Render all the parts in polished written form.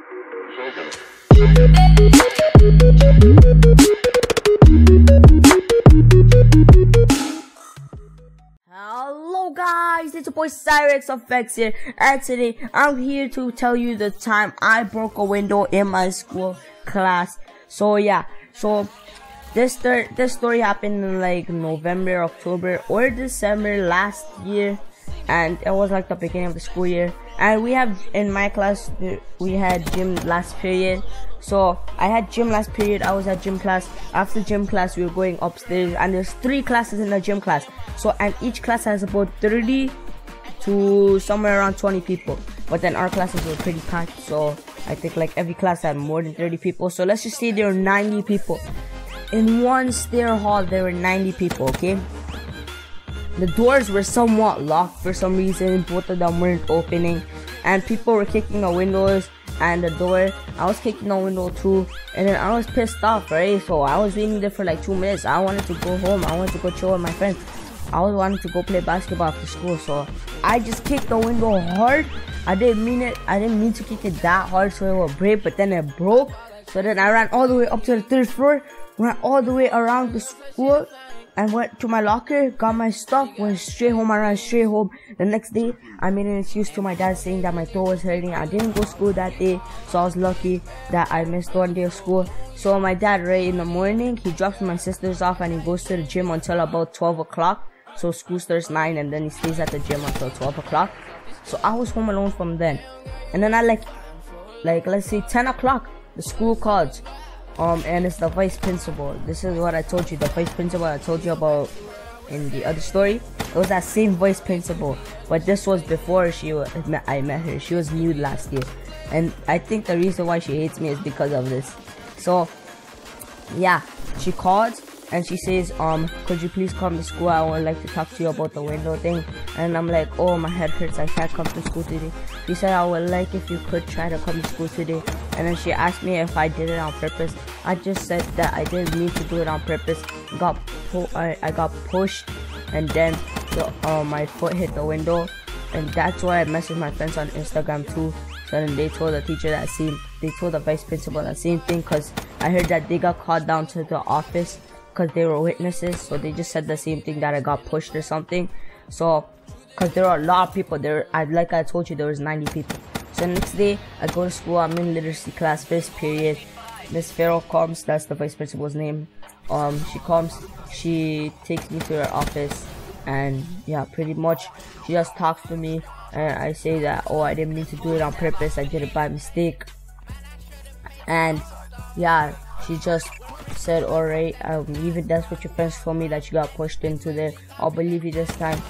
Hello guys, it's your boy CyrusFX here, and today I'm here to tell you the time I broke a window in my school class. So yeah, this story happened in like November, October, or December last year, and it was like the beginning of the school year. And we have, in my class, we had gym last period. So I had gym last period, I was at gym class. After gym class, we were going upstairs, and there's 3 classes in the gym class. So, and each class has about 30 to somewhere around 20 people. But then our classes were pretty packed, so I think like every class had more than 30 people. So let's just say there were 90 people. In one stair hall, there were 90 people, okay? The doors were somewhat locked for some reason. Both of them weren't opening, and people were kicking the windows and the door. I was kicking the window too, and then I was pissed off, right? So I was waiting there for like 2 minutes. I wanted to go home. I wanted to go chill with my friends. I was wanting to go play basketball after school, so I just kicked the window hard. I didn't mean it. I didn't mean to kick it that hard so it would break, but then it broke. So then I ran all the way up to the 3rd floor, went all the way around the school, and went to my locker, got my stuff, went straight home. I ran straight home. The next day, I made an excuse to my dad saying that my toe was hurting. I didn't go to school that day, so I was lucky that I missed 1 day of school. So my dad, right in the morning, he drops my sisters off and he goes to the gym until about 12 o'clock. So school starts 9, and then he stays at the gym until 12 o'clock. So I was home alone from then. And then I like let's say 10 o'clock, the school calls. And it's the vice principal. This is what I told you, the vice principal I told you about in the other story. It was that same vice principal, but this was before I met her. She was new last year, and I think the reason why she hates me is because of this. So yeah, she calls and she says, could you please come to school? I would like to talk to you about the window thing. And I'm like, oh, my head hurts, I can't come to school today. She said, I would like if you could try to come to school today. And then she asked me if I did it on purpose. I just said that I didn't mean to do it on purpose. I got pushed, and then my foot hit the window, and that's why I messaged my friends on Instagram too. So then they told the teacher they told the vice principal that same thing, because I heard that they got called down to the office because they were witnesses. So they just said the same thing, that I got pushed or something. So because there are a lot of people there, like I told you, there was 90 people. So next day I go to school. I'm in literacy class, 1st period. Miss Farrell comes, that's the vice principal's name. She comes, she takes me to her office, and yeah, pretty much she just talks to me, and I say that, oh, I didn't mean to do it on purpose, I did it by mistake. And yeah, she just said, alright, even that's what your friends told me, that you got pushed into there, I'll believe you this time.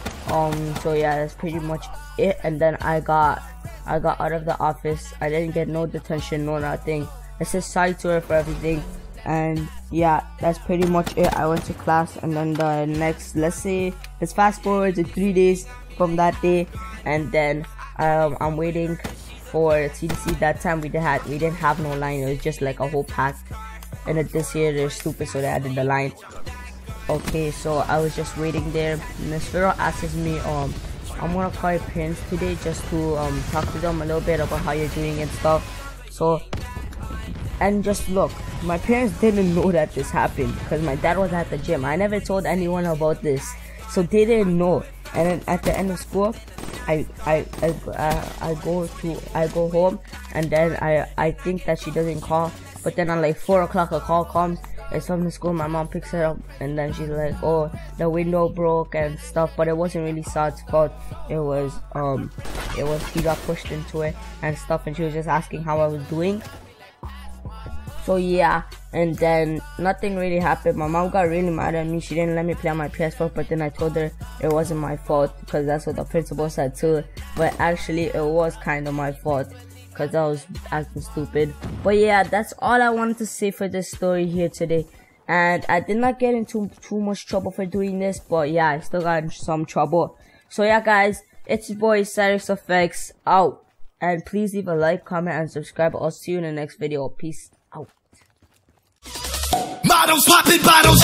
So yeah, that's pretty much it. And then I got out of the office. I didn't get no detention, no nothing. I said sorry to her for everything. And yeah, that's pretty much it. I went to class, and then the next, let's fast forward to 3 days from that day, and then I'm waiting for TDC. That time we didn't have no line. It was just like a whole pack. And this year they're stupid, so they added the line. Okay, so I was just waiting there. Miss Farrell asks me, I'm gonna call your parents today just to talk to them a little bit about how you're doing and stuff. So, and just look, my parents didn't know that this happened because my dad was at the gym. I never told anyone about this, so they didn't know. And then at the end of school, I go home, and then I think that she doesn't call. But then at like 4 o'clock a call comes. It's from the school. My mom picks it up, and then she's like, oh, the window broke and stuff. But it wasn't really Saad's fault. It was he got pushed into it and stuff, and she was just asking how I was doing. So yeah, and then nothing really happened. My mom got really mad at me. She didn't let me play on my PS4, but then I told her it wasn't my fault, because that's what the principal said too. But actually it was kind of my fault, because I was acting stupid. But yeah, that's all I wanted to say for this story here today. And I did not get into too much trouble for doing this, but yeah, I still got in some trouble. So yeah guys, it's your boy CyrusFX out. And please leave a like, comment, and subscribe. I'll see you in the next video. Peace out. Models popping bottles.